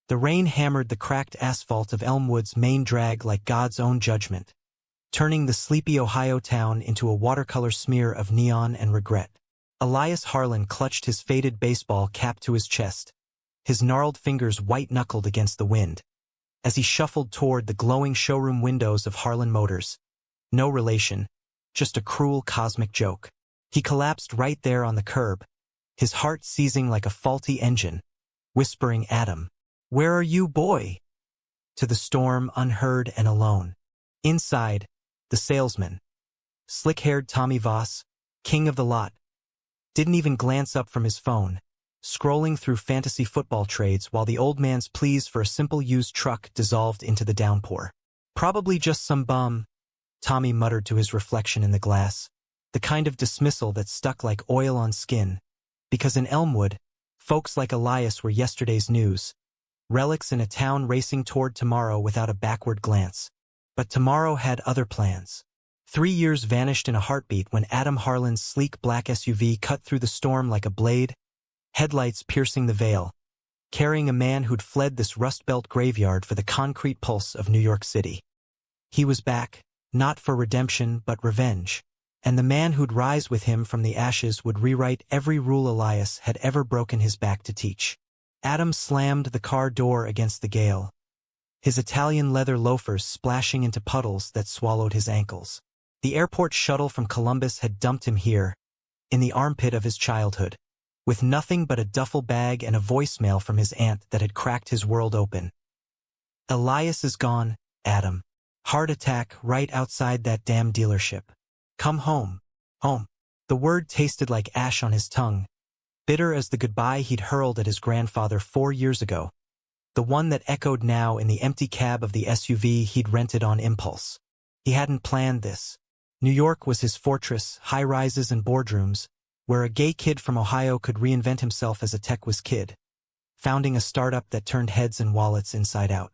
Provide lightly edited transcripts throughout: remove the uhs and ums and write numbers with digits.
The rain hammered the cracked asphalt of Elmwood's main drag like God's own judgment, turning the sleepy Ohio town into a watercolor smear of neon and regret. Elias Harlan clutched his faded baseball cap to his chest, his gnarled fingers white-knuckled against the wind, as he shuffled toward the glowing showroom windows of Harlan Motors. No relation, just a cruel cosmic joke. He collapsed right there on the curb, his heart seizing like a faulty engine, whispering, "Adam, where are you, boy?" To the storm, unheard and alone. Inside, the salesman, slick-haired Tommy Voss, king of the lot, didn't even glance up from his phone, scrolling through fantasy football trades while the old man's pleas for a simple used truck dissolved into the downpour. "Probably just some bum," Tommy muttered to his reflection in the glass, the kind of dismissal that stuck like oil on skin, because in Elmwood, folks like Elias were yesterday's news, relics in a town racing toward tomorrow without a backward glance. But tomorrow had other plans. 3 years vanished in a heartbeat when Adam Harlan's sleek black SUV cut through the storm like a blade, headlights piercing the veil, carrying a man who'd fled this Rust Belt graveyard for the concrete pulse of New York City. He was back, not for redemption but revenge, and the man who'd rise with him from the ashes would rewrite every rule Elias had ever broken his back to teach. Adam slammed the car door against the gale, his Italian leather loafers splashing into puddles that swallowed his ankles. The airport shuttle from Columbus had dumped him here, in the armpit of his childhood, with nothing but a duffel bag and a voicemail from his aunt that had cracked his world open. "Elias is gone, Adam. Heart attack right outside that damn dealership. Come home, home." The word tasted like ash on his tongue, bitter as the goodbye he'd hurled at his grandfather 4 years ago, the one that echoed now in the empty cab of the SUV he'd rented on impulse. He hadn't planned this. New York was his fortress, high-rises and boardrooms, where a gay kid from Ohio could reinvent himself as a tech whiz kid, founding a startup that turned heads and wallets inside out.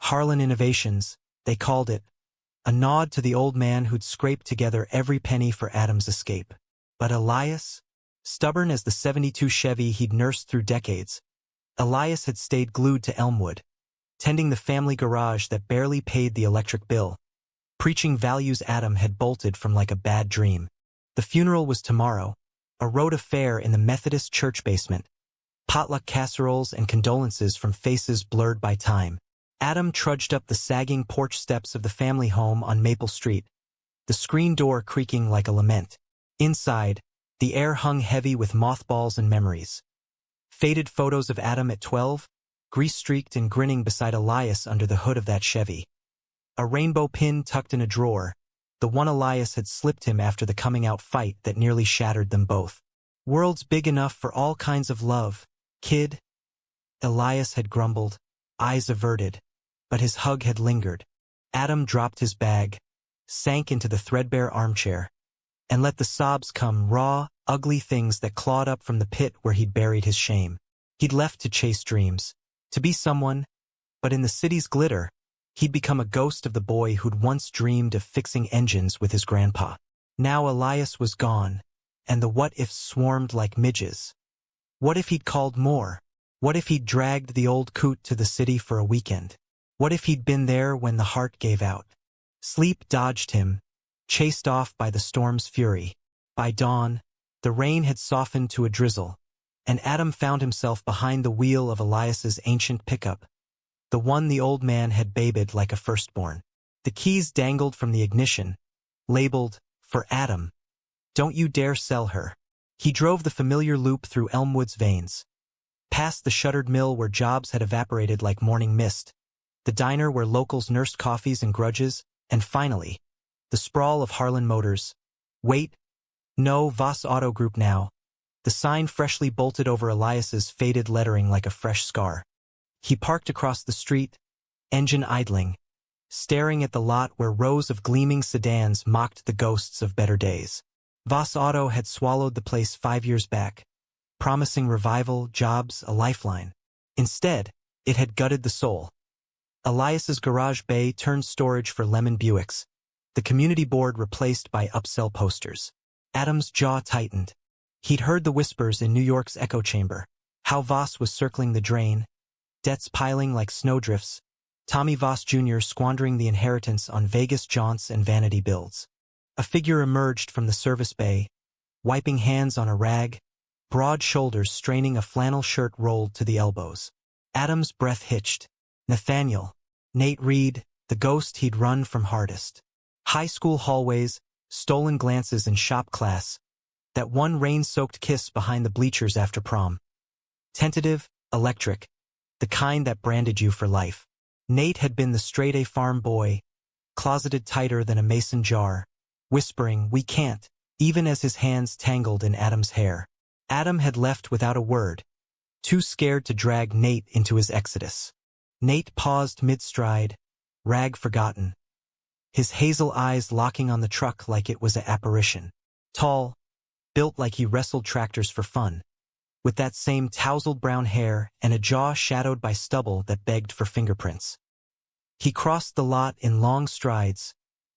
Harlan Innovations, they called it, a nod to the old man who'd scraped together every penny for Adam's escape. But Elias? Stubborn as the '72 Chevy he'd nursed through decades, Elias had stayed glued to Elmwood, tending the family garage that barely paid the electric bill, preaching values Adam had bolted from like a bad dream. The funeral was tomorrow, a road affair in the Methodist church basement, potluck casseroles and condolences from faces blurred by time. Adam trudged up the sagging porch steps of the family home on Maple Street, the screen door creaking like a lament. Inside, the air hung heavy with mothballs and memories. Faded photos of Adam at 12, grease-streaked and grinning beside Elias under the hood of that Chevy. A rainbow pin tucked in a drawer, the one Elias had slipped him after the coming-out fight that nearly shattered them both. "World's big enough for all kinds of love, kid," Elias had grumbled, eyes averted, but his hug had lingered. Adam dropped his bag, sank into the threadbare armchair, and let the sobs come, raw, ugly things that clawed up from the pit where he'd buried his shame. He'd left to chase dreams, to be someone, but in the city's glitter, he'd become a ghost of the boy who'd once dreamed of fixing engines with his grandpa. Now Elias was gone, and the what-ifs swarmed like midges. What if he'd called more? What if he'd dragged the old coot to the city for a weekend? What if he'd been there when the heart gave out? Sleep dodged him, chased off by the storm's fury. By dawn, the rain had softened to a drizzle, and Adam found himself behind the wheel of Elias's ancient pickup, the one the old man had babied like a firstborn. The keys dangled from the ignition, labeled, "For Adam. Don't you dare sell her." He drove the familiar loop through Elmwood's veins, past the shuttered mill where jobs had evaporated like morning mist, the diner where locals nursed coffees and grudges, and finally, the sprawl of Harlan Motors. Wait, no, Voss Auto Group now. The sign freshly bolted over Elias's faded lettering like a fresh scar. He parked across the street, engine idling, staring at the lot where rows of gleaming sedans mocked the ghosts of better days. Voss Auto had swallowed the place 5 years back, promising revival, jobs, a lifeline. Instead, it had gutted the soul. Elias's garage bay turned storage for lemon Buicks, the community board replaced by upsell posters. Adam's jaw tightened. He'd heard the whispers in New York's echo chamber, how Voss was circling the drain, debts piling like snowdrifts, Tommy Voss Jr. squandering the inheritance on Vegas jaunts and vanity builds. A figure emerged from the service bay, wiping hands on a rag, broad shoulders straining a flannel shirt rolled to the elbows. Adam's breath hitched. Nathaniel. Nate Reed, the ghost he'd run from hardest. High school hallways, stolen glances in shop class, that one rain-soaked kiss behind the bleachers after prom. Tentative, electric, the kind that branded you for life. Nate had been the straight-A farm boy, closeted tighter than a mason jar, whispering, "We can't," even as his hands tangled in Adam's hair. Adam had left without a word, too scared to drag Nate into his exodus. Nate paused mid-stride, rag forgotten, his hazel eyes locking on the truck like it was an apparition. Tall, built like he wrestled tractors for fun, with that same tousled brown hair and a jaw shadowed by stubble that begged for fingerprints. He crossed the lot in long strides,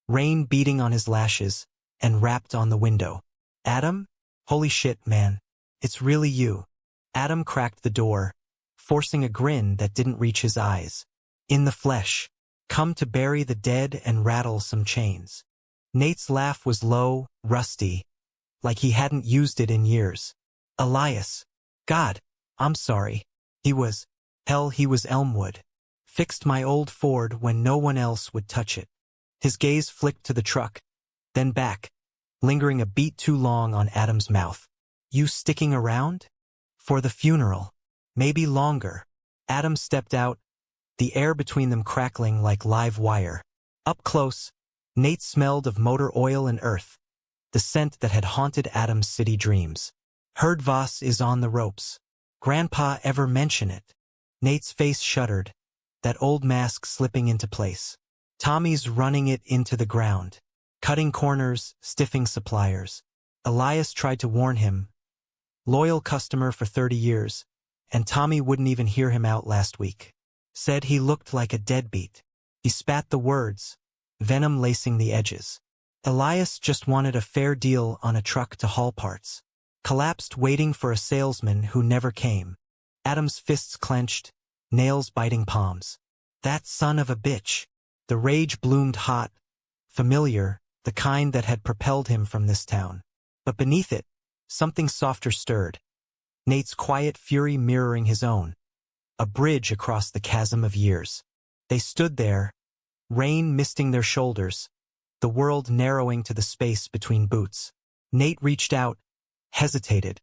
rain beating on his lashes, and rapped on the window. "Adam? Holy shit, man. It's really you." Adam cracked the door, forcing a grin that didn't reach his eyes. "In the flesh. Come to bury the dead and rattle some chains." Nate's laugh was low, rusty, like he hadn't used it in years. "Elias. God, I'm sorry. He was Elmwood. Fixed my old Ford when no one else would touch it." His gaze flicked to the truck, then back, lingering a beat too long on Adam's mouth. "You sticking around? For the funeral. Maybe longer." Adam stepped out, the air between them crackling like live wire. Up close, Nate smelled of motor oil and earth, the scent that had haunted Adam's city dreams. "Heard Voss is on the ropes. Grandpa ever mention it?" Nate's face shuddered, that old mask slipping into place. "Tommy's running it into the ground. Cutting corners, stiffing suppliers." Elias tried to warn him. Loyal customer for 30 years, and Tommy wouldn't even hear him out last week. Said he looked like a deadbeat. He spat the words, venom lacing the edges. Elias just wanted a fair deal on a truck to haul parts. Collapsed waiting for a salesman who never came. Adam's fists clenched, nails biting palms. That son of a bitch. The rage bloomed hot, familiar, the kind that had propelled him from this town. But beneath it, something softer stirred. Nate's quiet fury mirroring his own. A bridge across the chasm of years. They stood there, rain misting their shoulders, the world narrowing to the space between boots. Nate reached out, hesitated,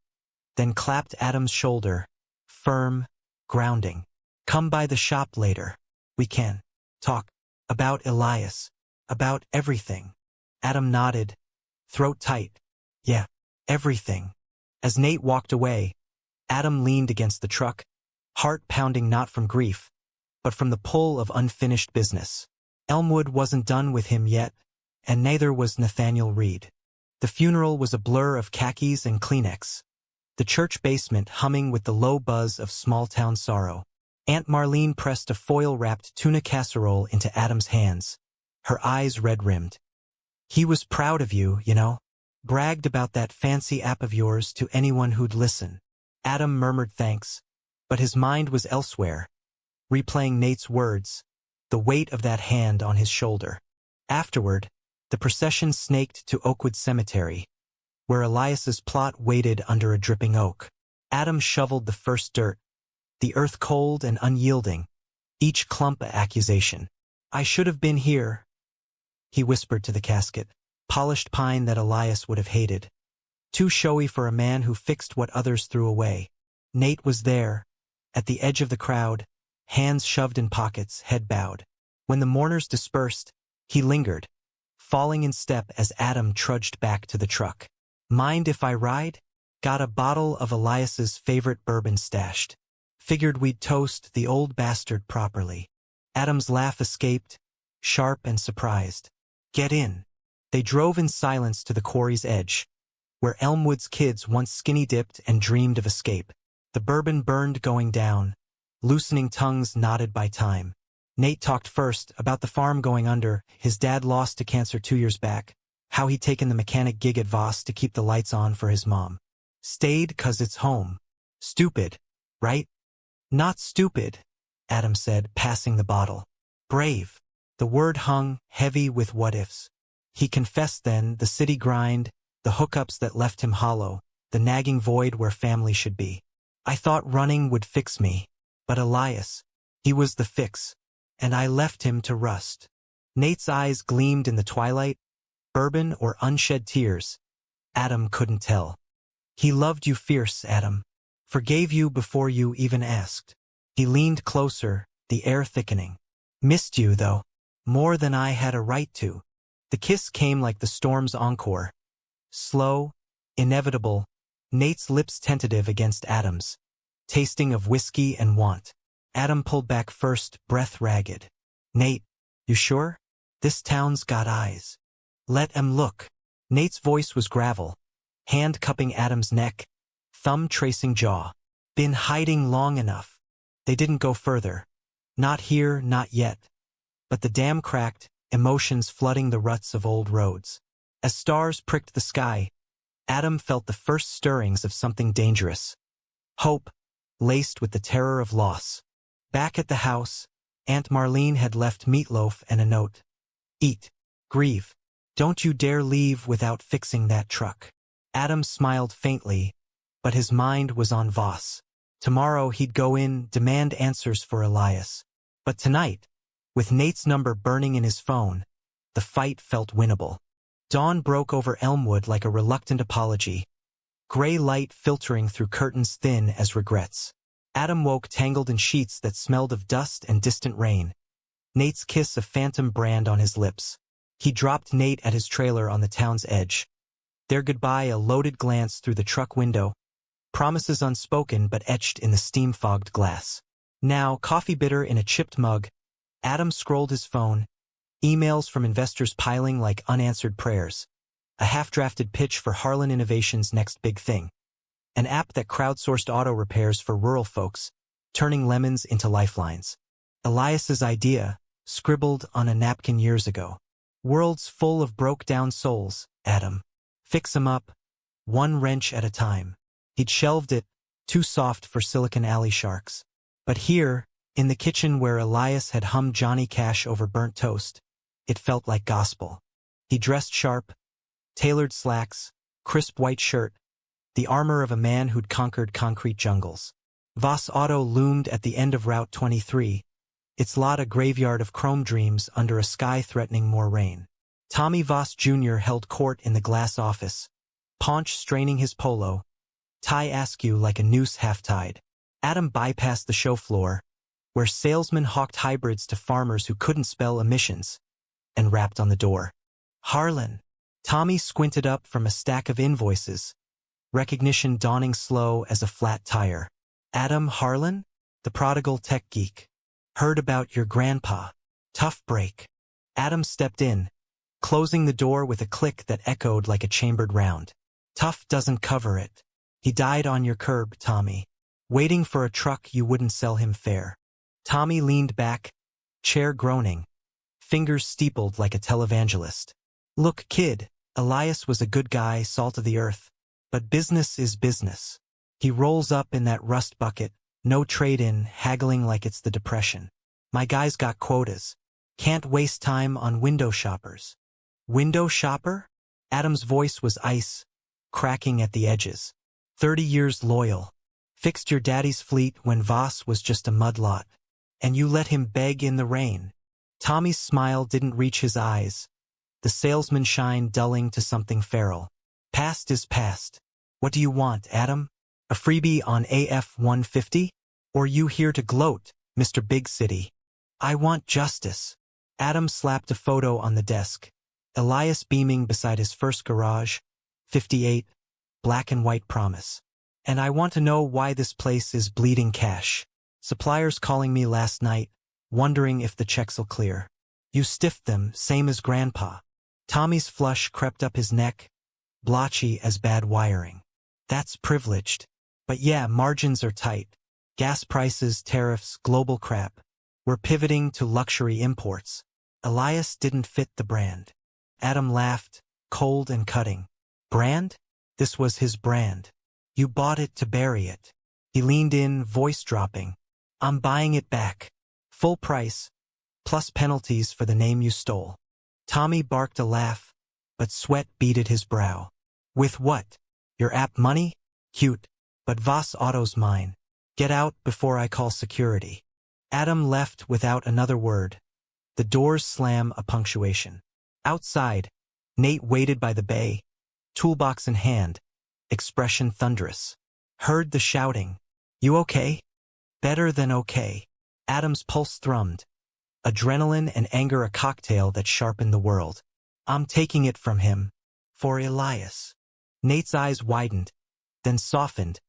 then clapped Adam's shoulder, firm, grounding. "Come by the shop later. We can talk about Elias, about everything." Adam nodded, throat tight. "Yeah, everything." As Nate walked away, Adam leaned against the truck, heart pounding not from grief, but from the pull of unfinished business. Elmwood wasn't done with him yet, and neither was Nathaniel Reed. The funeral was a blur of khakis and Kleenex. The church basement humming with the low buzz of small-town sorrow. Aunt Marlene pressed a foil-wrapped tuna casserole into Adam's hands, her eyes red-rimmed. "He was proud of you, you know. Bragged about that fancy app of yours to anyone who'd listen." Adam murmured thanks, but his mind was elsewhere, replaying Nate's words, the weight of that hand on his shoulder. Afterward, the procession snaked to Oakwood Cemetery, where Elias's plot waited under a dripping oak. Adam shoveled the first dirt, the earth cold and unyielding, each clump a accusation. "I should have been here," he whispered to the casket, polished pine that Elias would have hated. Too showy for a man who fixed what others threw away. Nate was there, at the edge of the crowd, hands shoved in pockets, head bowed. When the mourners dispersed, he lingered, falling in step as Adam trudged back to the truck. "Mind if I ride?" Got a bottle of Elias's favorite bourbon stashed. Figured we'd toast the old bastard properly. Adam's laugh escaped, sharp and surprised. "Get in." They drove in silence to the quarry's edge, where Elmwood's kids once skinny-dipped and dreamed of escape. The bourbon burned going down, loosening tongues knotted by time. Nate talked first about the farm going under, his dad lost to cancer 2 years back, how he'd taken the mechanic gig at Voss to keep the lights on for his mom. Stayed 'cause it's home. Stupid, right? Not stupid. Adam said, passing the bottle. Brave. The word hung heavy with what-ifs. He confessed then the city grind, the hookups that left him hollow, the nagging void where family should be. I thought running would fix me, but Elias, he was the fix, and I left him to rust. Nate's eyes gleamed in the twilight, bourbon or unshed tears. Adam couldn't tell. He loved you fierce, Adam. Forgave you before you even asked. He leaned closer, the air thickening. Missed you, though, more than I had a right to. The kiss came like the storm's encore. Slow, inevitable, Nate's lips tentative against Adam's, tasting of whiskey and want. Adam pulled back first, breath ragged. Nate, you sure? This town's got eyes. Let 'em look. Nate's voice was gravel, hand cupping Adam's neck, thumb tracing jaw. Been hiding long enough. They didn't go further. Not here, not yet. But the dam cracked, emotions flooding the ruts of old roads. As stars pricked the sky, Adam felt the first stirrings of something dangerous. Hope, laced with the terror of loss. Back at the house, Aunt Marlene had left meatloaf and a note. Eat. Grieve. Don't you dare leave without fixing that truck. Adam smiled faintly, but his mind was on Voss. Tomorrow he'd go in, demand answers for Elias. But tonight, with Nate's number burning in his phone, the fight felt winnable. Dawn broke over Elmwood like a reluctant apology, gray light filtering through curtains thin as regrets. Adam woke tangled in sheets that smelled of dust and distant rain. Nate's kiss a phantom brand on his lips. He dropped Nate at his trailer on the town's edge. Their goodbye a loaded glance through the truck window, promises unspoken but etched in the steam-fogged glass. Now, coffee bitter in a chipped mug, Adam scrolled his phone, emails from investors piling like unanswered prayers, a half-drafted pitch for Harlan Innovations' next big thing, an app that crowdsourced auto repairs for rural folks, turning lemons into lifelines. Elias's idea, scribbled on a napkin years ago. Worlds full of broke-down souls, Adam. Fix 'em up, one wrench at a time. He'd shelved it, too soft for Silicon Alley sharks. But here, in the kitchen where Elias had hummed Johnny Cash over burnt toast, it felt like gospel. He dressed sharp, tailored slacks, crisp white shirt, the armor of a man who'd conquered concrete jungles. Voss Auto loomed at the end of Route 23, its lot a graveyard of chrome dreams under a sky threatening more rain. Tommy Voss Jr. held court in the glass office, paunch straining his polo, tie askew like a noose half-tied. Adam bypassed the show floor, where salesmen hawked hybrids to farmers who couldn't spell emissions, and rapped on the door. Harlan. Tommy squinted up from a stack of invoices, recognition dawning slow as a flat tire. Adam Harlan? The prodigal tech geek. Heard about your grandpa. Tough break. Adam stepped in, closing the door with a click that echoed like a chambered round. Tough doesn't cover it. He died on your curb, Tommy. Waiting for a truck you wouldn't sell him fair. Tommy leaned back, chair groaning, fingers steepled like a televangelist. Look, kid, Elias was a good guy, salt of the earth, but business is business. He rolls up in that rust bucket, no trade-in, haggling like it's the Depression. My guy's got quotas. Can't waste time on window shoppers. Window shopper? Adam's voice was ice, cracking at the edges. 30 years loyal. Fixed your daddy's fleet when Voss was just a mud lot. And you let him beg in the rain. Tommy's smile didn't reach his eyes, the salesman shine dulling to something feral. Past is past. What do you want, Adam? A freebie on AF 150? Or you here to gloat, Mr. Big City? I want justice. Adam slapped a photo on the desk. Elias beaming beside his first garage, 58, black and white promise. And I want to know why this place is bleeding cash. Suppliers calling me last night, wondering if the checks'll clear. You stiffed them, same as Grandpa. Tommy's flush crept up his neck, blotchy as bad wiring. That's privileged. But yeah, margins are tight. Gas prices, tariffs, global crap. We're pivoting to luxury imports. Elias didn't fit the brand. Adam laughed, cold and cutting. Brand? This was his brand. You bought it to bury it. He leaned in, voice dropping. I'm buying it back. Full price, plus penalties for the name you stole. Tommy barked a laugh, but sweat beaded his brow. With what? Your app money? Cute, but Voss Auto's mine. Get out before I call security. Adam left without another word. The doors slam a punctuation. Outside, Nate waited by the bay, toolbox in hand, expression thunderous. Heard the shouting. You okay? Better than okay. Adam's pulse thrummed. Adrenaline and anger a cocktail that sharpened the world. I'm taking it from him. For Elias. Nate's eyes widened, then softened,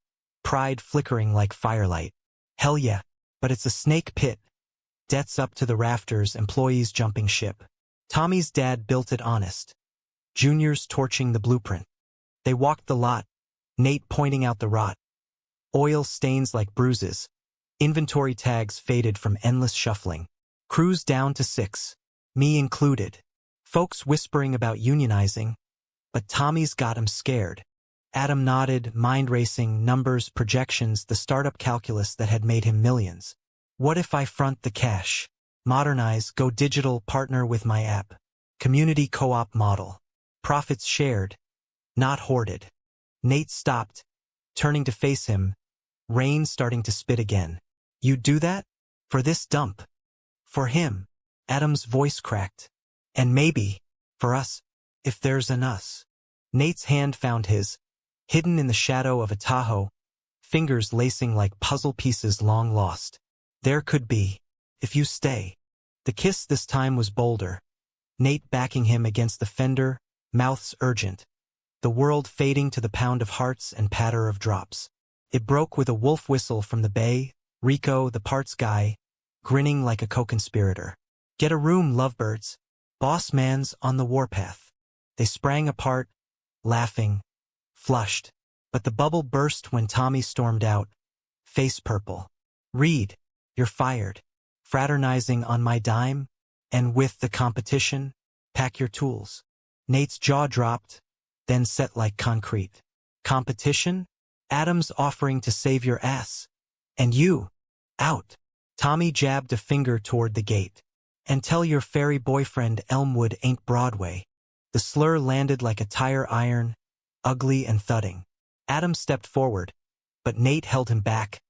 pride flickering like firelight. Hell yeah, but it's a snake pit. Debts up to the rafters, employees jumping ship. Tommy's dad built it honest. Juniors torching the blueprint. They walked the lot, Nate pointing out the rot. Oil stains like bruises. Inventory tags faded from endless shuffling. Crews down to 6, me included. Folks whispering about unionizing, but Tommy's got him scared. Adam nodded, mind racing, numbers, projections, the startup calculus that had made him millions. What if I front the cash? Modernize, go digital, partner with my app. Community co-op model. Profits shared, not hoarded. Nate stopped, turning to face him, rain starting to spit again. You do that? For this dump? For him? Adam's voice cracked. And maybe, for us, if there's an us. Nate's hand found his, hidden in the shadow of a Tahoe, fingers lacing like puzzle pieces long lost. There could be, if you stay. The kiss this time was bolder. Nate backing him against the fender, mouths urgent. The world fading to the pound of hearts and patter of drops. It broke with a wolf whistle from the bay, Rico, the parts guy, grinning like a co-conspirator. Get a room, lovebirds. Boss man's on the warpath. They sprang apart, laughing, flushed. But the bubble burst when Tommy stormed out, face purple. Reed, you're fired. Fraternizing on my dime? And with the competition, pack your tools. Nate's jaw dropped, then set like concrete. Competition? Adam's offering to save your ass. And you? Out. Tommy jabbed a finger toward the gate. And tell your fairy boyfriend Elmwood ain't Broadway. The slur landed like a tire iron, ugly and thudding. Adam stepped forward, but Nate held him back,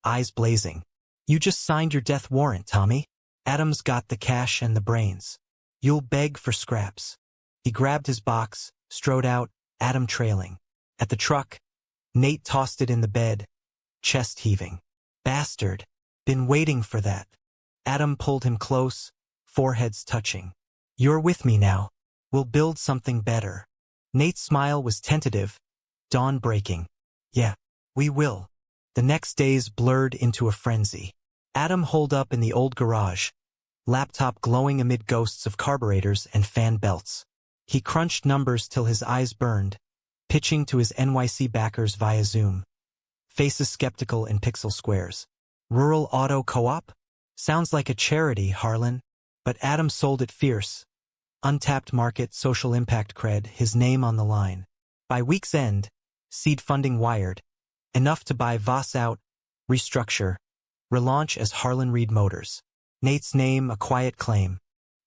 eyes blazing. You just signed your death warrant, Tommy. Adam's got the cash and the brains. You'll beg for scraps. He grabbed his box, strode out, Adam trailing. At the truck, Nate tossed it in the bed, chest heaving. Bastard. Been waiting for that. Adam pulled him close, foreheads touching. You're with me now. We'll build something better. Nate's smile was tentative, dawn breaking. Yeah, we will. The next days blurred into a frenzy. Adam holed up in the old garage, laptop glowing amid ghosts of carburetors and fan belts. He crunched numbers till his eyes burned, pitching to his NYC backers via Zoom. Faces skeptical in pixel squares. Rural Auto Co-op? Sounds like a charity, Harlan. But Adam sold it fierce. Untapped market, social impact cred, his name on the line. By week's end, seed funding wired. Enough to buy Voss out, restructure, relaunch as Harlan Reed Motors. Nate's name a quiet claim.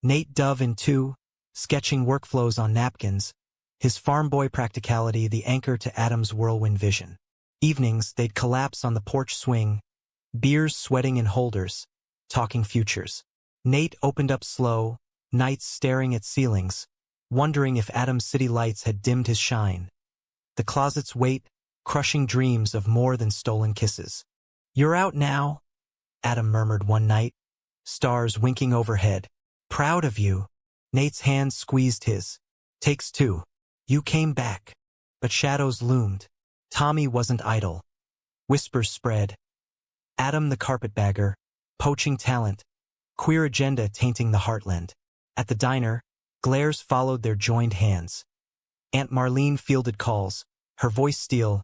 Nate Dove in 2, sketching workflows on napkins, his farm boy practicality the anchor to Adam's whirlwind vision. Evenings, they'd collapse on the porch swing, beers sweating in holders, talking futures. Nate opened up slow, nights staring at ceilings, wondering if Adam's city lights had dimmed his shine. The closet's weight, crushing dreams of more than stolen kisses. You're out now, Adam murmured one night, stars winking overhead. Proud of you. Nate's hand squeezed his. Takes 2. You came back. But shadows loomed. Tommy wasn't idle. Whispers spread. Adam the carpetbagger, poaching talent, queer agenda tainting the heartland. At the diner, glares followed their joined hands. Aunt Marlene fielded calls, her voice steel.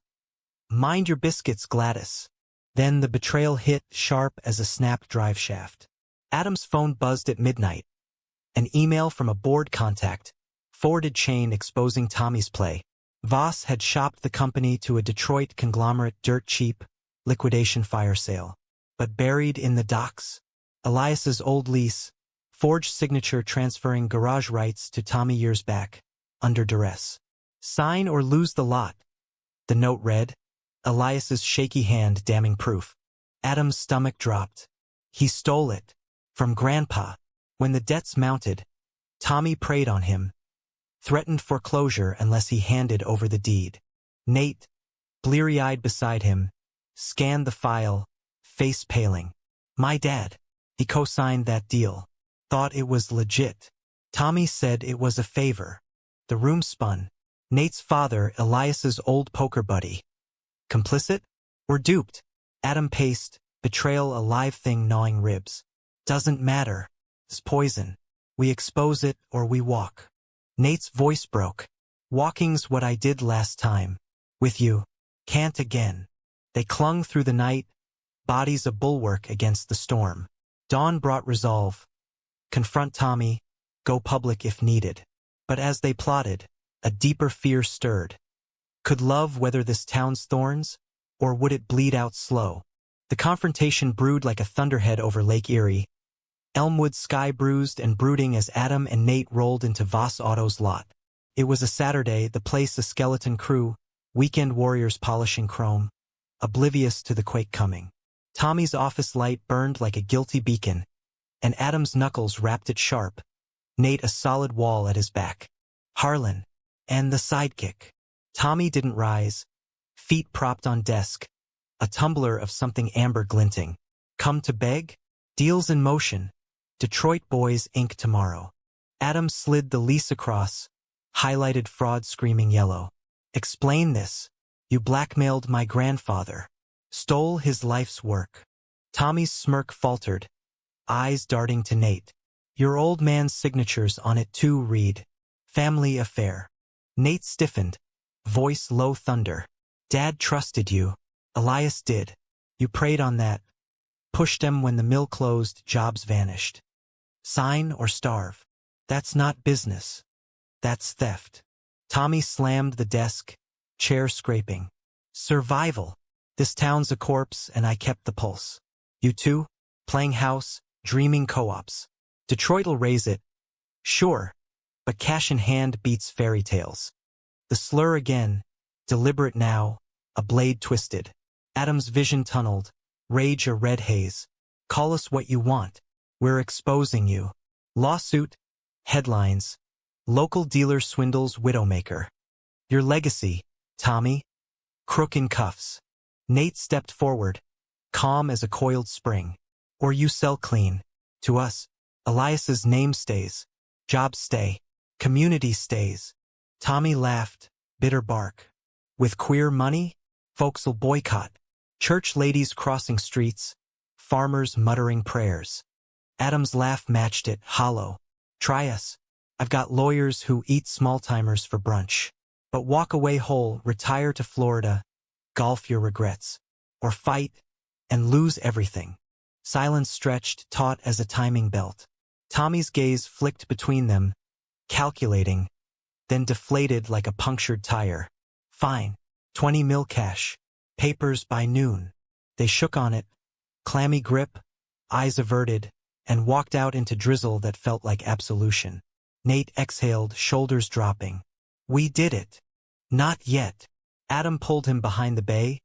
Mind your biscuits, Gladys. Then the betrayal hit sharp as a snapped drive shaft. Adam's phone buzzed at midnight. An email from a board contact, forwarded chain exposing Tommy's play. Voss had shopped the company to a Detroit conglomerate dirt cheap, liquidation fire sale. but buried in the docks. Elias's old lease, forged signature transferring garage rights to Tommy years back, under duress. Sign or lose the lot. The note read, Elias's shaky hand damning proof. Adam's stomach dropped. He stole it. From Grandpa. When the debts mounted, Tommy preyed on him, threatened foreclosure unless he handed over the deed. Nate, bleary-eyed beside him, scanned the file, face paling. My dad. He co-signed that deal. Thought it was legit. Tommy said it was a favor. The room spun. Nate's father, Elias's old poker buddy. Complicit? Or duped? Adam paced, betrayal a live thing gnawing ribs. Doesn't matter. It's poison. We expose it or we walk. Nate's voice broke. Walking's what I did last time. With you. Can't again. They clung through the night, bodies a bulwark against the storm. Dawn brought resolve. Confront Tommy, go public if needed. But as they plotted, a deeper fear stirred. Could love weather this town's thorns, or would it bleed out slow? The confrontation brewed like a thunderhead over Lake Erie. Elmwood sky bruised and brooding as Adam and Nate rolled into Voss Auto's lot. It was a Saturday, the place a skeleton crew, weekend warriors polishing chrome, oblivious to the quake coming. Tommy's office light burned like a guilty beacon, and Adam's knuckles rapped it sharp. Nate a solid wall at his back. Harlan. And the sidekick. Tommy didn't rise. Feet propped on desk. A tumbler of something amber glinting. Come to beg? Deals in motion. Detroit Boys Inc. tomorrow. Adam slid the lease across. Highlighted fraud screaming yellow. Explain this. You blackmailed my grandfather. Stole his life's work. Tommy's smirk faltered, eyes darting to Nate. Your old man's signature's on it too, read. Family affair. Nate stiffened, voice low thunder. Dad trusted you. Elias did. You preyed on that. Pushed him when the mill closed, jobs vanished. Sign or starve. That's not business. That's theft. Tommy slammed the desk, chair scraping. Survival. This town's a corpse and I kept the pulse. You two? Playing house, dreaming co-ops. Detroit'll raise it. Sure. But cash in hand beats fairy tales. The slur again, deliberate now, a blade twisted. Adam's vision tunneled, rage a red haze. Call us what you want. We're exposing you. Lawsuit, headlines. Local dealer swindles widowmaker. Your legacy, Tommy. Crook in cuffs. Nate stepped forward, calm as a coiled spring. Or you sell clean. To us, Elias's name stays. Jobs stay. Community stays. Tommy laughed, bitter bark. With queer money, folks'll boycott. Church ladies crossing streets, farmers muttering prayers. Adam's laugh matched it, hollow. Try us. I've got lawyers who eat small-timers for brunch. But walk away whole, retire to Florida, golf your regrets. Or fight, and lose everything. Silence stretched, taut as a timing belt. Tommy's gaze flicked between them, calculating, then deflated like a punctured tire. Fine. 20 mil cash. Papers by noon. They shook on it, clammy grip, eyes averted, and walked out into drizzle that felt like absolution. Nate exhaled, shoulders dropping. We did it. Not yet. Adam pulled him behind the bay,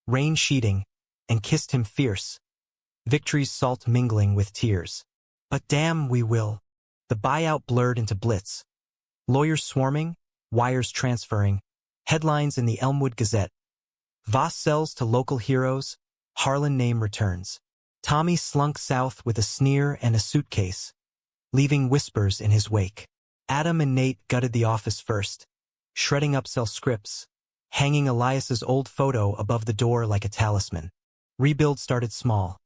rain sheeting, and kissed him fierce. Victory's salt mingling with tears. But damn, we will. The buyout blurred into blitz. Lawyers swarming, wires transferring, headlines in the Elmwood Gazette. Voss sells to local heroes, Harlan name returns. Tommy slunk south with a sneer and a suitcase, leaving whispers in his wake. Adam and Nate gutted the office first, shredding upsell scripts, hanging Elias's old photo above the door like a talisman. Rebuild started small.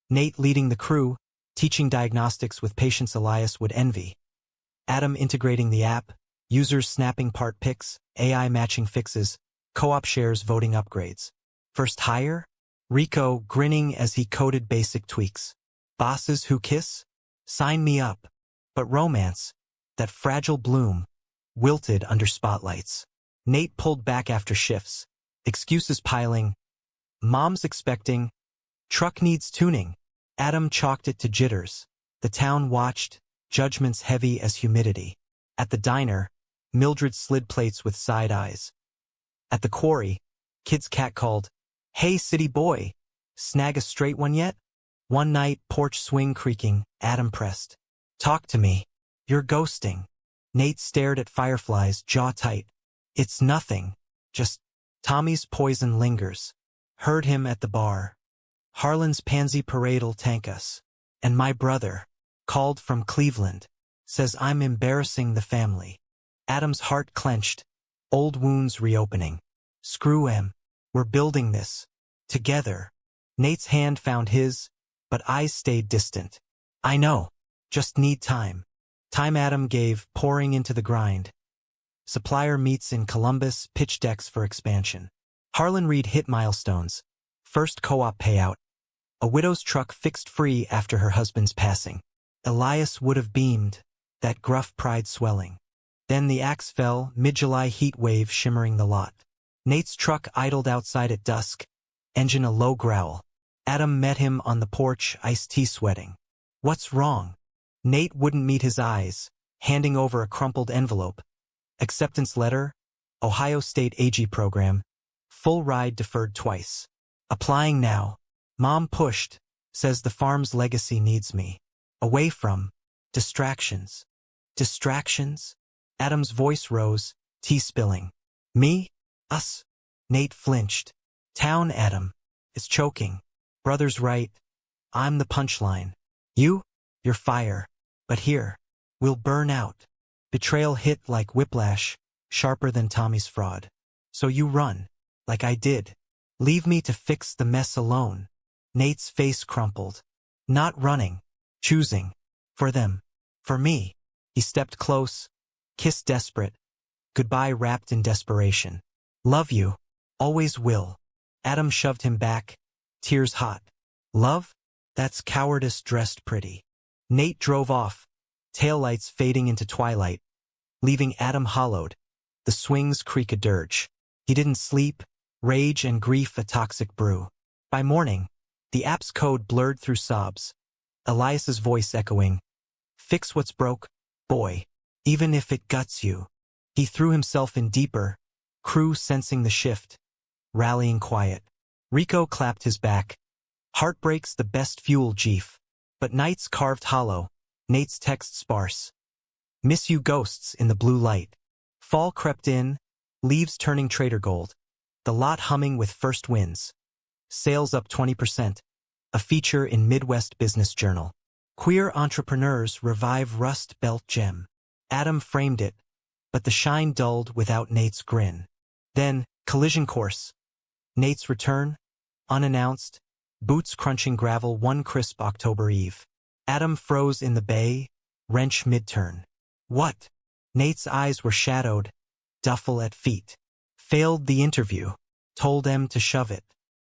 Nate leading the crew, teaching diagnostics with patients Elias would envy. Adam integrating the app, users snapping part pics, AI matching fixes, co-op shares voting upgrades. First hire? Rico grinning as he coded basic tweaks. Bosses who kiss? Sign me up. But romance, that fragile bloom, wilted under spotlights. Nate pulled back after shifts, excuses piling. Mom's expecting, Truck needs tuning. Adam chalked it to jitters. The town watched, judgments heavy as humidity. At the diner, Mildred slid plates with side eyes. At the quarry, kids catcalled, "Hey, city boy, snag a straight one yet?" One night, porch swing creaking, Adam pressed. "Talk to me. You're ghosting." Nate stared at fireflies, jaw tight. "It's nothing. Just Tommy's poison lingers. Heard him at the bar. Harlan's pansy parade'll tank us. And my brother, called from Cleveland, says I'm embarrassing the family." Adam's heart clenched, old wounds reopening. "Screw him. We're building this. Together." Nate's hand found his, but eyes stayed distant. "I know. Just need time." Time Adam gave, pouring into the grind. Supplier meets in Columbus, pitch decks for expansion. Harlan Reed hit milestones. First co-op payout. A widow's truck fixed free after her husband's passing. Elias would have beamed, that gruff pride swelling. Then the axe fell, mid-July heat wave shimmering the lot. Nate's truck idled outside at dusk, engine a low growl. Adam met him on the porch, iced tea sweating. "What's wrong?" Nate wouldn't meet his eyes, handing over a crumpled envelope. Acceptance letter, Ohio State AG program, full ride deferred twice. Applying now. Mom pushed, says the farm's legacy needs me. Away from distractions. Distractions? Adam's voice rose, tea spilling. "Me? Us?" Nate flinched. "Town, Adam. It's choking. Brother's right. I'm the punchline. You're fire. But here, we'll burn out." Betrayal hit like whiplash, sharper than Tommy's fraud. "So you run, like I did. Leave me to fix the mess alone." Nate's face crumpled. "Not running. Choosing. For them. For me." He stepped close, kissed desperate. Goodbye wrapped in desperation. "Love you. Always will." Adam shoved him back, tears hot. "Love? That's cowardice dressed pretty." Nate drove off, taillights fading into twilight, leaving Adam hollowed. The swings creak a dirge. He didn't sleep, rage and grief a toxic brew. By morning, the app's code blurred through sobs. Elias's voice echoing, "Fix what's broke, boy, even if it guts you." He threw himself in deeper, crew sensing the shift, rallying quiet. Rico clapped his back. "Heartbreak's the best fuel, Jeef." But nights carved hollow, Nate's text sparse. "Miss you ghosts in the blue light." Fall crept in, leaves turning trader gold. The lot humming with first winds. Sales up 20%. A feature in Midwest Business Journal. Queer entrepreneurs revive Rust Belt gem. Adam framed it, but the shine dulled without Nate's grin. Then, collision course. Nate's return, unannounced, boots crunching gravel one crisp October eve. Adam froze in the bay, wrench mid-turn. "What?" Nate's eyes were shadowed, duffel at feet. Failed the interview. Told them to shove it.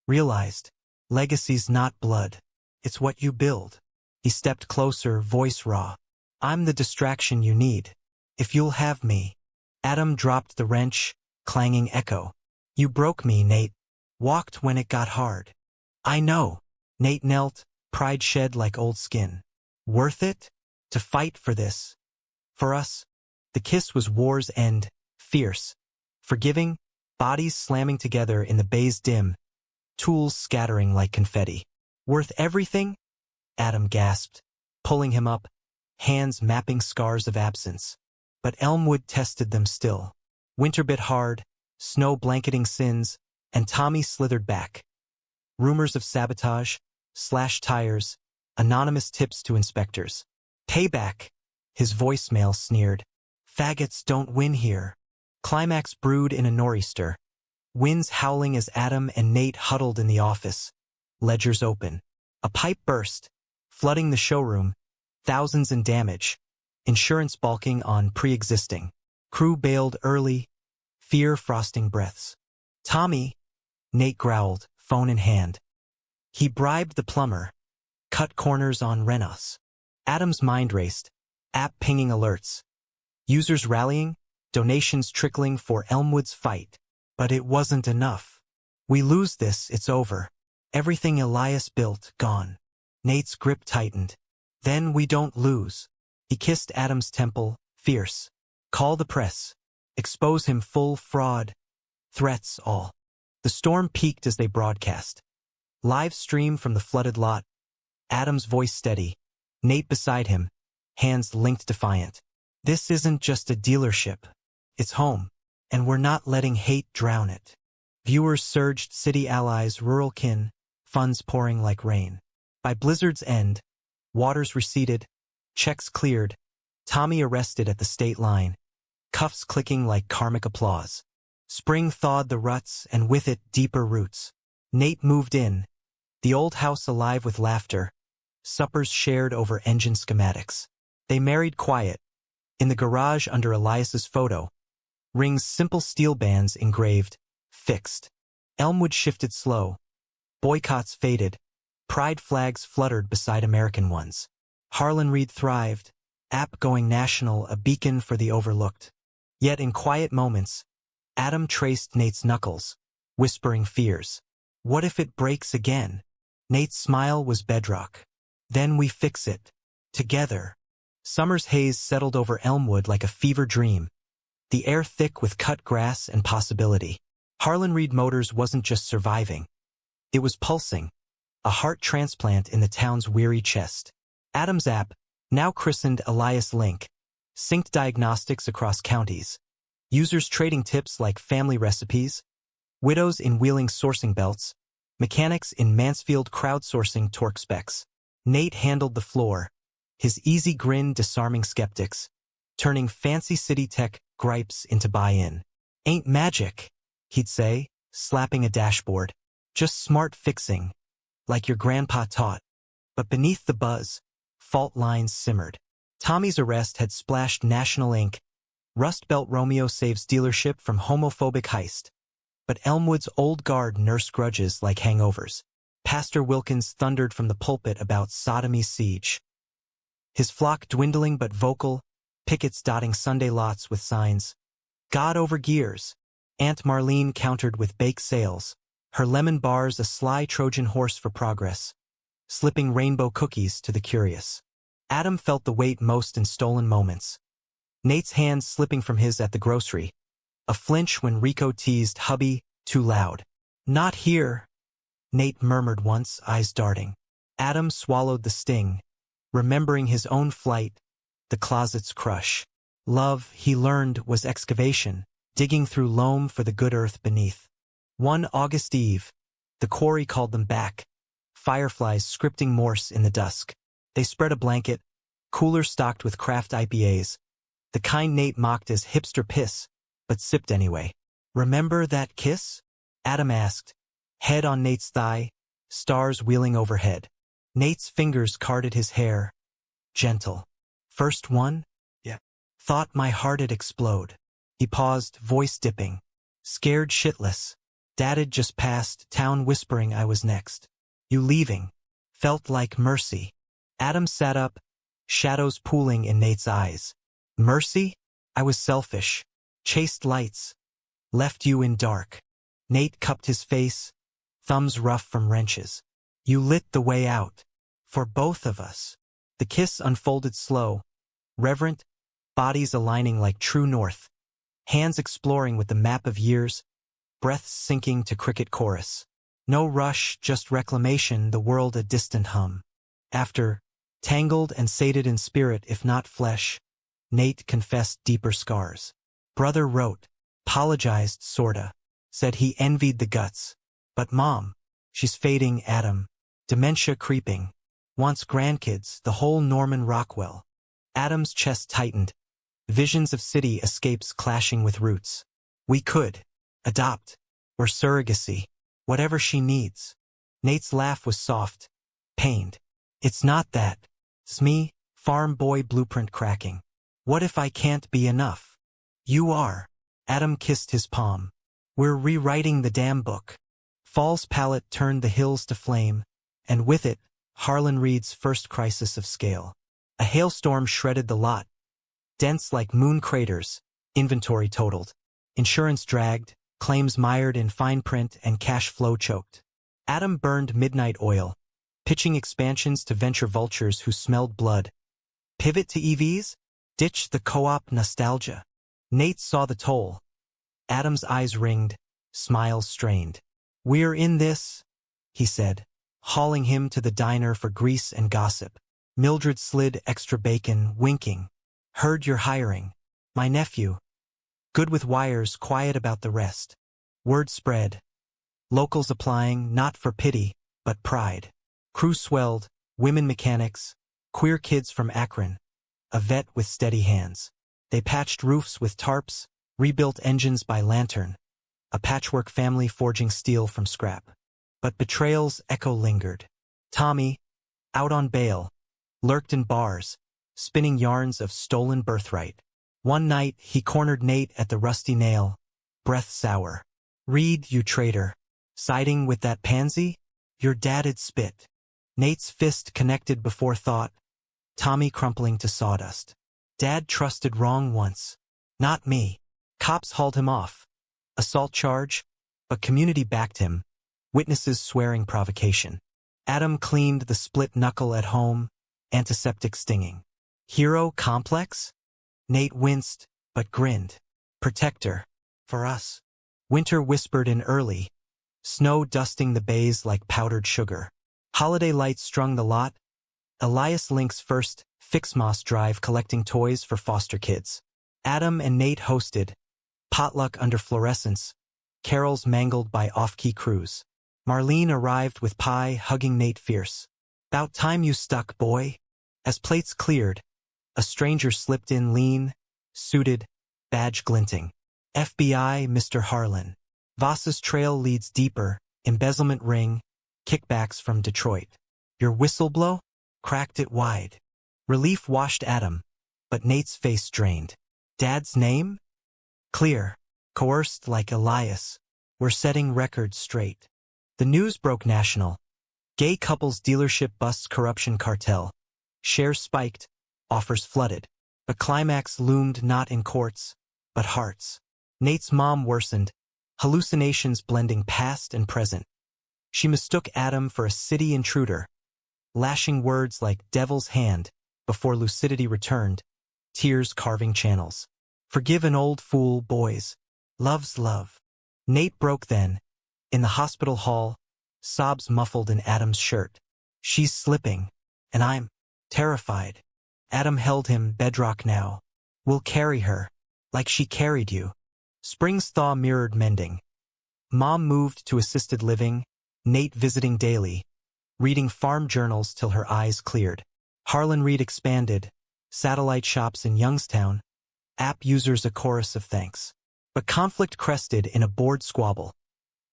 Realized, legacy's not blood. It's what you build. He stepped closer, voice raw. "I'm the distraction you need. If you'll have me." Adam dropped the wrench, clanging echo. "You broke me, Nate. Walked when it got hard." "I know." Nate knelt, pride shed like old skin. "Worth it? To fight for this? For us?" The kiss was war's end, fierce. Forgiving, bodies slamming together in the bay's dim, tools scattering like confetti. "Worth everything?" Adam gasped, pulling him up, hands mapping scars of absence. But Elmwood tested them still. Winter bit hard, snow blanketing sins, and Tommy slithered back. Rumors of sabotage, slashed tires, anonymous tips to inspectors. "Payback," his voicemail sneered. "Faggots don't win here." Climax brewed in a nor'easter. Winds howling as Adam and Nate huddled in the office. Ledgers open. A pipe burst, flooding the showroom. Thousands in damage. Insurance balking on pre-existing. Crew bailed early. Fear frosting breaths. "Tommy," Nate growled, phone in hand. He bribed the plumber. Cut corners on Renos. Adam's mind raced. App pinging alerts. Users rallying, donations trickling for Elmwood's fight. But it wasn't enough. "We lose this, it's over." Everything Elias built, gone. Nate's grip tightened. Then we don't lose. He kissed Adam's temple, fierce. Call the press. Expose him full fraud. Threats all. The storm peaked as they broadcast. Live stream from the flooded lot. Adam's voice steady. Nate beside him, hands linked defiant. This isn't just a dealership. It's home. And we're not letting hate drown it. Viewers surged, city allies, rural kin, funds pouring like rain. By blizzard's end, waters receded, checks cleared, Tommy arrested at the state line, cuffs clicking like karmic applause. Spring thawed the ruts, and with it deeper roots. Nate moved in, the old house alive with laughter, suppers shared over engine schematics. They married quiet, in the garage under Elias's photo, rings simple steel bands engraved, fixed. Elmwood shifted slow, boycotts faded, pride flags fluttered beside American ones. Harlan Reed thrived, app going national, a beacon for the overlooked. Yet in quiet moments, Adam traced Nate's knuckles, whispering fears. What if it breaks again? Nate's smile was bedrock. Then we fix it. Together. Summer's haze settled over Elmwood like a fever dream, the air thick with cut grass and possibility. Harlan Reed Motors wasn't just surviving. It was pulsing, a heart transplant in the town's weary chest. Adam's app, now christened Elias Link, synced diagnostics across counties. Users trading tips like family recipes, widows in Wheeling sourcing belts, mechanics in Mansfield crowdsourcing torque specs. Nate handled the floor, his easy grin disarming skeptics, turning fancy city tech gripes into buy-in. Ain't magic, he'd say, slapping a dashboard. Just smart fixing, like your grandpa taught. But beneath the buzz, fault lines simmered. Tommy's arrest had splashed national ink. Rust Belt Romeo saves dealership from homophobic heist. But Elmwood's old guard nursed grudges like hangovers. Pastor Wilkins thundered from the pulpit about sodomy's siege. His flock dwindling but vocal, pickets dotting Sunday lots with signs. God over gears. Aunt Marlene countered with bake sales, her lemon bars a sly Trojan horse for progress, slipping rainbow cookies to the curious. Adam felt the weight most in stolen moments. Nate's hands slipping from his at the grocery, a flinch when Rico teased hubby too loud. Not here, Nate murmured once, eyes darting. Adam swallowed the sting, remembering his own flight, the closet's crush. Love, he learned, was excavation, digging through loam for the good earth beneath. One August eve, the quarry called them back, fireflies scripting Morse in the dusk. They spread a blanket, cooler stocked with craft IPAs, the kind Nate mocked as hipster piss, but sipped anyway. Remember that kiss? Adam asked, head on Nate's thigh, stars wheeling overhead. Nate's fingers carded his hair. Gentle. First one? Yeah. Thought my heart'd explode. He paused, voice dipping. Scared shitless. Dad'd just passed, town whispering I was next. You leaving. Felt like mercy. Adam sat up, shadows pooling in Nate's eyes. Mercy? I was selfish. Chased lights. Left you in dark. Nate cupped his face, thumbs rough from wrenches. You lit the way out. For both of us. The kiss unfolded slow, reverent, bodies aligning like true north. Hands exploring with the map of years, breaths sinking to cricket chorus. No rush, just reclamation, the world a distant hum. After, tangled and sated in spirit if not flesh, Nate confessed deeper scars. Brother wrote, apologized sorta, said he envied the guts. But mom, she's fading. Adam, dementia creeping. Wants grandkids, the whole Norman Rockwell. Adam's chest tightened, visions of city escapes clashing with roots. We could adopt, or surrogacy, whatever she needs. Nate's laugh was soft, pained. It's not that. It's me, farm boy blueprint cracking. What if I can't be enough? You are. Adam kissed his palm. We're rewriting the damn book. Fall's palette turned the hills to flame, and with it, Harlan Reed's first crisis of scale. A hailstorm shredded the lot, dense like moon craters, inventory totaled. Insurance dragged, claims mired in fine print and cash flow choked. Adam burned midnight oil, pitching expansions to venture vultures who smelled blood. Pivot to EVs? Ditch the co-op nostalgia. Nate saw the toll. Adam's eyes ringed, smiles strained. "We're in this," he said, hauling him to the diner for grease and gossip. Mildred slid extra bacon, winking. "Heard you're hiring. My nephew. Good with wires, quiet about the rest." Word spread. Locals applying, not for pity, but pride. Crew swelled, women mechanics, queer kids from Akron. A vet with steady hands. They patched roofs with tarps, rebuilt engines by lantern. A patchwork family forging steel from scrap. But betrayal's echo lingered. Tommy, out on bail, lurked in bars, spinning yarns of stolen birthright. One night, he cornered Nate at the Rusty Nail, breath sour. "Reed, you traitor. Siding with that pansy? Your dad'd spit." Nate's fist connected before thought, Tommy crumpling to sawdust. "Dad trusted wrong once. Not me." Cops hauled him off. Assault charge, but community backed him, witnesses swearing provocation. Adam cleaned the split knuckle at home, antiseptic stinging. "Hero complex?" Nate winced, but grinned. "Protector. For us." Winter whispered in early, snow dusting the bays like powdered sugar. Holiday lights strung the lot. Elias Link's first Fixmoss drive collecting toys for foster kids. Adam and Nate hosted. Potluck under fluorescence. Carols mangled by off-key crews. Marlene arrived with pie, hugging Nate fierce. "'Bout time you stuck, boy." As plates cleared, a stranger slipped in lean, suited, badge glinting. "FBI, Mr. Harlan." Voss's trail leads deeper, embezzlement ring, kickbacks from Detroit. "Your whistle blow?" Cracked it wide. Relief washed Adam, but Nate's face drained. "Dad's name?" Clear, coerced like Elias. "We're setting records straight." The news broke national. Gay couples dealership busts corruption cartel. Shares spiked, offers flooded. But climax loomed not in courts, but hearts. Nate's mom worsened, hallucinations blending past and present. She mistook Adam for a city intruder, lashing words like devil's hand before lucidity returned, tears carving channels. "Forgive an old fool, boys. Love's love." Nate broke then, in the hospital hall, sobs muffled in Adam's shirt. "She's slipping, and I'm terrified." Adam held him, bedrock now. "We'll carry her, like she carried you." Spring's thaw mirrored mending. Mom moved to assisted living, Nate visiting daily, reading farm journals till her eyes cleared. Harlan Reed expanded, satellite shops in Youngstown, app users a chorus of thanks. But conflict crested in a board squabble.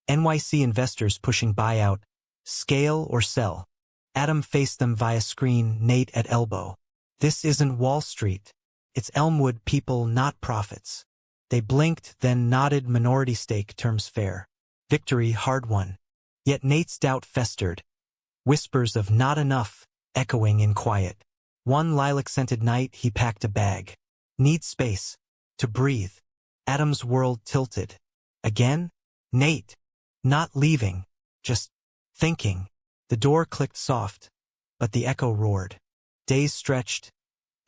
NYC investors pushing buyout, scale or sell. Adam faced them via screen, Nate at elbow. "This isn't Wall Street. It's Elmwood people, not profits." They blinked, then nodded, minority stake terms fair. Victory hard won. Yet Nate's doubt festered. Whispers of not enough, echoing in quiet. One lilac-scented night he packed a bag. Need space. To breathe. Adam's world tilted. Again? Nate. Not leaving. Just thinking. The door clicked soft, but the echo roared. Days stretched.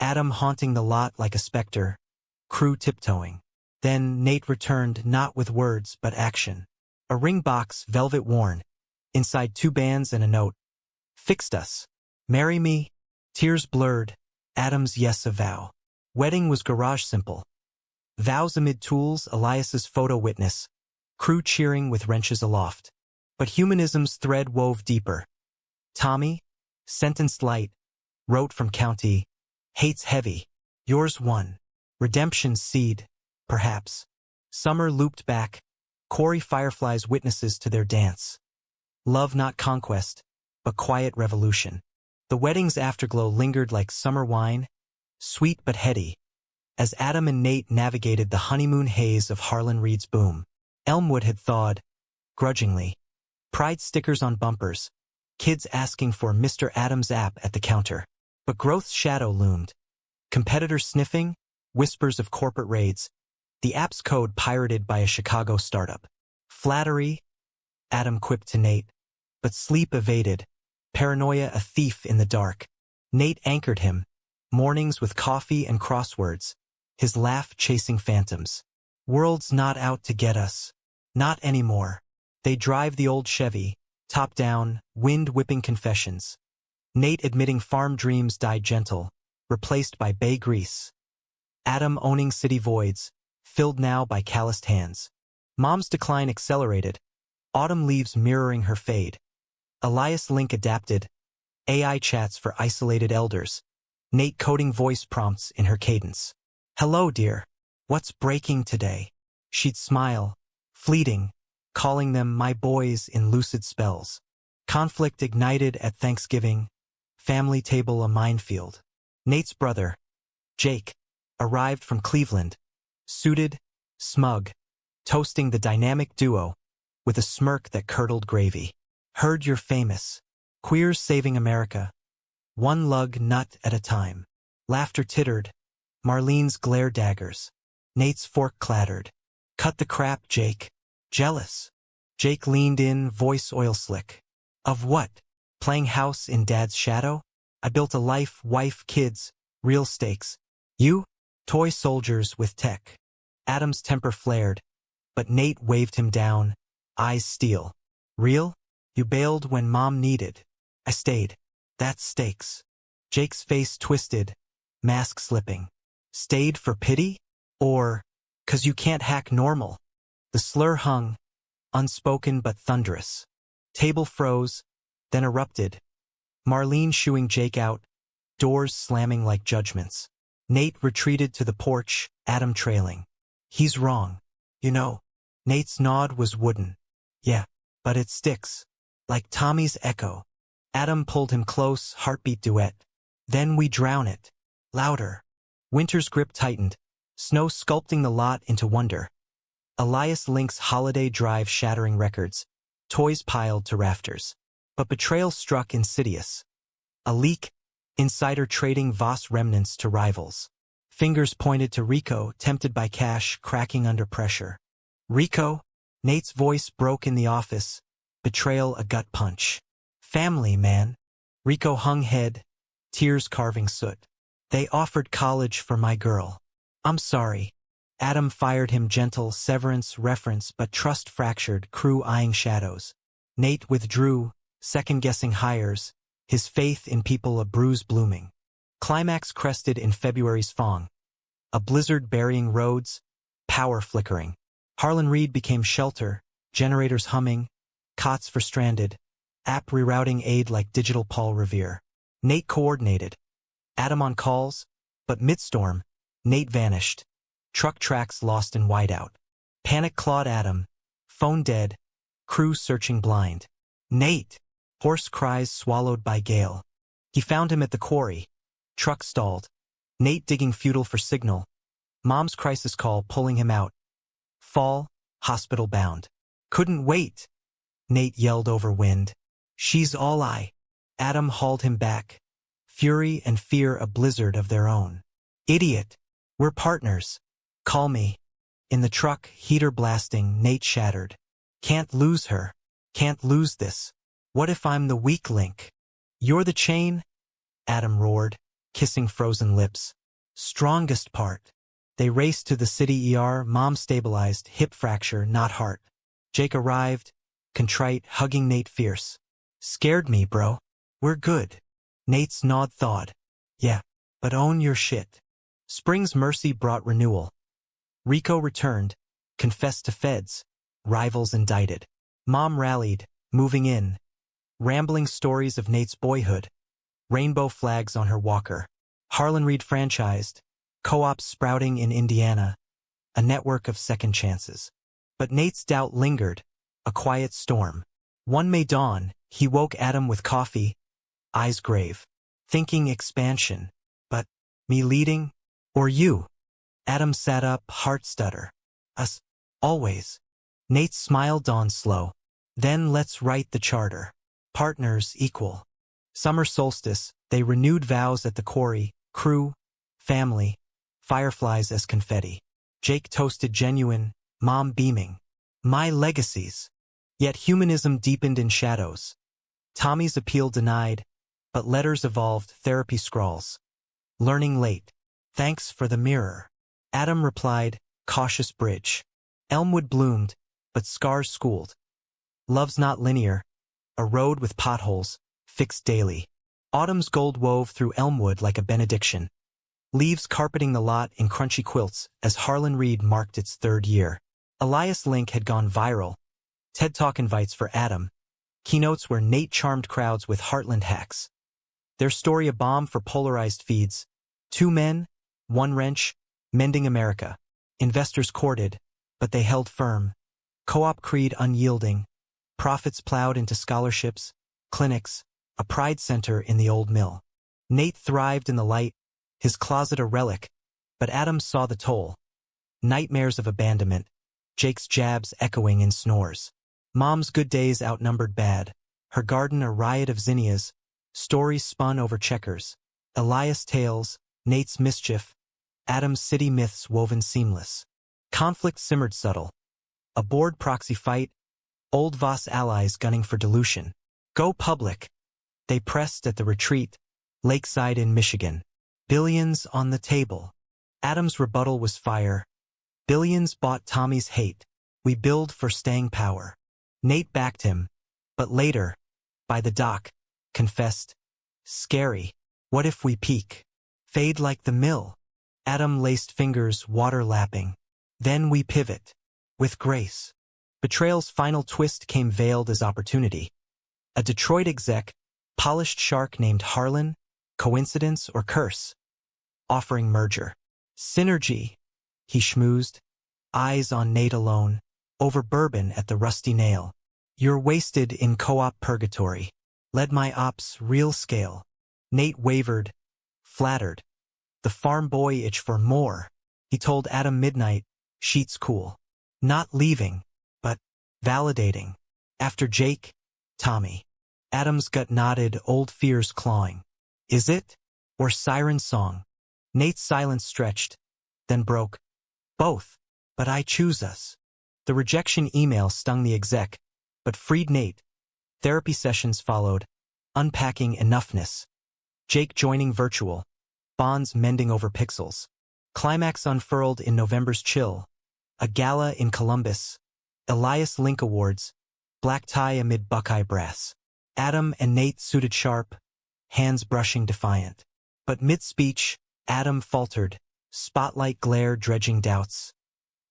Adam haunting the lot like a specter. Crew tiptoeing. Then Nate returned, not with words but action. A ring box, velvet worn. Inside 2 bands and a note. "Fixed us. Marry me?" Tears blurred. Adam's yes a vow. Wedding was garage simple. Vows amid tools, Elias's photo witness. Crew cheering with wrenches aloft. But humanism's thread wove deeper. Tommy, sentenced light, wrote from county. "Hate's heavy. Yours won. Redemption's seed. Perhaps." Summer looped back. Quarry fireflies witnesses to their dance. Love not conquest, but quiet revolution. The wedding's afterglow lingered like summer wine, sweet but heady, as Adam and Nate navigated the honeymoon haze of Harlan Reed's boom. Elmwood had thawed, grudgingly. Pride stickers on bumpers, kids asking for Mr. Adams app at the counter. But growth's shadow loomed. Competitors sniffing, whispers of corporate raids, the app's code pirated by a Chicago startup. Flattery, Adam quipped to Nate, but sleep evaded, paranoia a thief in the dark. Nate anchored him, mornings with coffee and crosswords, his laugh chasing phantoms. World's not out to get us. Not anymore. They drive the old Chevy, top down, wind-whipping confessions. Nate admitting farm dreams died gentle, replaced by bay grease. Adam owning city voids, filled now by calloused hands. Mom's decline accelerated, autumn leaves mirroring her fade. Elias Link adapted, AI chats for isolated elders. Nate coding voice prompts in her cadence. Hello, dear. What's breaking today? She'd smile, fleeting, calling them my boys in lucid spells. Conflict ignited at Thanksgiving, family table a minefield. Nate's brother, Jake, arrived from Cleveland, suited, smug, toasting the dynamic duo with a smirk that curdled gravy. Heard you're famous. Queers saving America. One lug nut at a time. Laughter tittered. Marlene's glare daggers. Nate's fork clattered. Cut the crap, Jake. Jealous. Jake leaned in, voice oil slick. Of what? Playing house in Dad's shadow? I built a life, wife, kids, real stakes. You? Toy soldiers with tech. Adam's temper flared, but Nate waved him down, eyes steel. Real? You bailed when Mom needed. I stayed. That's stakes. Jake's face twisted, mask slipping. Stayed for pity? Or, 'cause you can't hack normal? The slur hung, unspoken but thunderous. Table froze, then erupted. Marlene shooing Jake out, doors slamming like judgments. Nate retreated to the porch, Adam trailing. He's wrong. You know. Nate's nod was wooden. Yeah, but it sticks. Like Tommy's echo. Adam pulled him close, heartbeat duet. Then we drown it. Louder. Winter's grip tightened, snow sculpting the lot into wonder. Elias Link's holiday drive shattering records, toys piled to rafters. But betrayal struck insidious. A leak, insider trading Voss remnants to rivals. Fingers pointed to Rico, tempted by cash, cracking under pressure. Rico? Nate's voice broke in the office. Betrayal a gut punch. Family, man. Rico hung head, tears carving soot. They offered college for my girl. I'm sorry. Adam fired him gentle, severance reference, but trust fractured, crew eyeing shadows. Nate withdrew, second-guessing hires, his faith in people a bruise blooming. Climax crested in February's Fong. A blizzard burying roads, power flickering. Harlan Reed became shelter, generators humming, cots for stranded, app rerouting aid like digital Paul Revere. Nate coordinated. Adam on calls, but midstorm, Nate vanished. Truck tracks lost in whiteout. Panic clawed Adam, phone dead, crew searching blind. Nate! Hoarse cries swallowed by gale. He found him at the quarry. Truck stalled. Nate digging futile for signal. Mom's crisis call pulling him out. Fall, hospital bound. Couldn't wait. Nate yelled over wind. She's all I. Adam hauled him back. Fury and fear a blizzard of their own. Idiot. We're partners. Call me. In the truck, heater blasting, Nate shattered. Can't lose her. Can't lose this. What if I'm the weak link? You're the chain? Adam roared, kissing frozen lips. Strongest part. They raced to the city ER, Mom stabilized, hip fracture, not heart. Jake arrived, contrite, hugging Nate fierce. Scared me, bro. We're good. Nate's nod thawed. Yeah, but own your shit. Spring's mercy brought renewal. Rico returned, confessed to feds, rivals indicted. Mom rallied, moving in. Rambling stories of Nate's boyhood. Rainbow flags on her walker. Harlan Reed franchised. Co-ops sprouting in Indiana. A network of second chances. But Nate's doubt lingered. A quiet storm. One May dawn, he woke Adam with coffee. Eyes grave. Thinking expansion. But, me leading? Or you? Adam sat up, heart stutter. Us. Always. Nate's smile dawned slow. Then let's write the charter. Partners equal. Summer solstice, they renewed vows at the quarry, crew, family, fireflies as confetti. Jake toasted genuine, Mom beaming. My legacies. Yet humanism deepened in shadows. Tommy's appeal denied, but letters evolved therapy scrawls. Learning late. Thanks for the mirror. Adam replied, cautious bridge. Elmwood bloomed, but scars schooled. Love's not linear, a road with potholes, fixed daily. Autumn's gold wove through Elmwood like a benediction. Leaves carpeting the lot in crunchy quilts as Harlan Reed marked its 3rd year. Elias Link had gone viral. TED Talk invites for Adam. Keynotes where Nate charmed crowds with Heartland hacks. Their story a bomb for polarized feeds. 2 men, 1 wrench, mending America. Investors courted, but they held firm. Co-op creed unyielding. Profits plowed into scholarships, clinics, a pride center in the old mill. Nate thrived in the light, his closet a relic, but Adam saw the toll. Nightmares of abandonment, Jake's jabs echoing in snores. Mom's good days outnumbered bad, her garden a riot of zinnias, stories spun over checkers. Elias tales, Nate's mischief, Adam's city myths woven seamless. Conflict simmered subtle. A board proxy fight, old Voss allies gunning for dilution. Go public. They pressed at the retreat, lakeside in Michigan. Billions on the table. Adam's rebuttal was fire. Billions bought Tommy's hate. We build for staying power. Nate backed him, but later, by the dock, confessed, scary. What if we peak? Fade like the mill. Adam laced fingers, water lapping. Then we pivot. With grace. Betrayal's final twist came veiled as opportunity. A Detroit exec, polished shark named Harlan, coincidence or curse? Offering merger. Synergy. He schmoozed. Eyes on Nate alone. Over bourbon at the Rusty Nail. You're wasted in co-op purgatory. Led my ops real scale. Nate wavered. Flattered. The farm boy itch for more. He told Adam midnight, sheets cool. Not leaving, but validating. After Jake, Tommy. Adam's gut nodded, old fears clawing. Is it? Or siren song? Nate's silence stretched, then broke. Both, but I choose us. The rejection email stung the exec, but freed Nate. Therapy sessions followed, unpacking enoughness. Jake joining virtual, bonds mending over pixels. Climax unfurled in November's chill. A gala in Columbus. Elias Link Awards, black tie amid Buckeye brass. Adam and Nate suited sharp, hands brushing defiant. But mid-speech, Adam faltered, spotlight glare dredging doubts.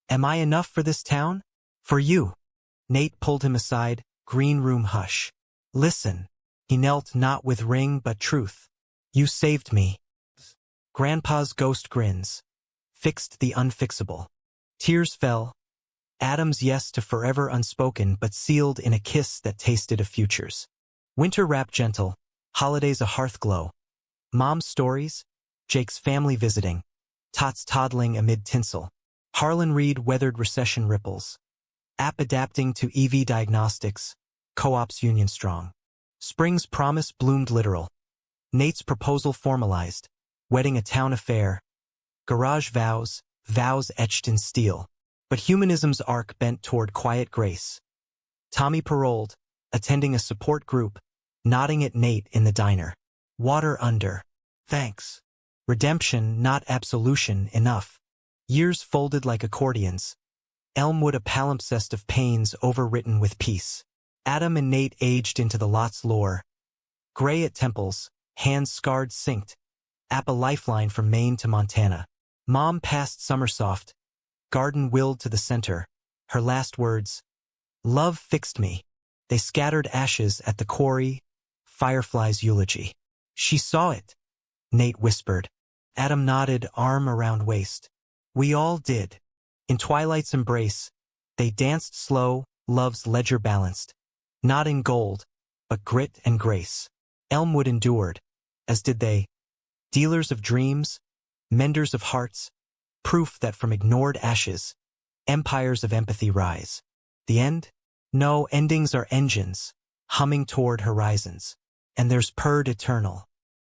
Am I enough for this town? For you. Nate pulled him aside, green room hush. Listen. He knelt not with ring but truth. You saved me. Grandpa's ghost grins. Fixed the unfixable. Tears fell. Adam's yes to forever unspoken but sealed in a kiss that tasted of futures. Winter wrap gentle. Holidays a hearth glow. Mom's stories. Jake's family visiting. Tots toddling amid tinsel. Harlan Reed weathered recession ripples. App adapting to EV diagnostics. Co-ops union strong. Spring's promise bloomed literal. Nate's proposal formalized. Wedding a town affair. Garage vows, vows etched in steel. But humanism's arc bent toward quiet grace. Tommy paroled, attending a support group, nodding at Nate in the diner. Water under. Thanks. Redemption, not absolution, enough. Years folded like accordions. Elmwood a palimpsest of pains overwritten with peace. Adam and Nate aged into the lot's lore. Gray at temples, hands scarred synced. App a lifeline from Maine to Montana. Mom passed Summersoft. Garden willed to the center. Her last words. Love fixed me. They scattered ashes at the quarry. Firefly's eulogy. She saw it. Nate whispered. Adam nodded, arm around waist. We all did. In twilight's embrace, they danced slow, love's ledger balanced. Not in gold, but grit and grace. Elmwood endured, as did they. Dealers of dreams, menders of hearts, proof that from ignored ashes, empires of empathy rise. The end? No, endings are engines, humming toward horizons. And there's purred eternal.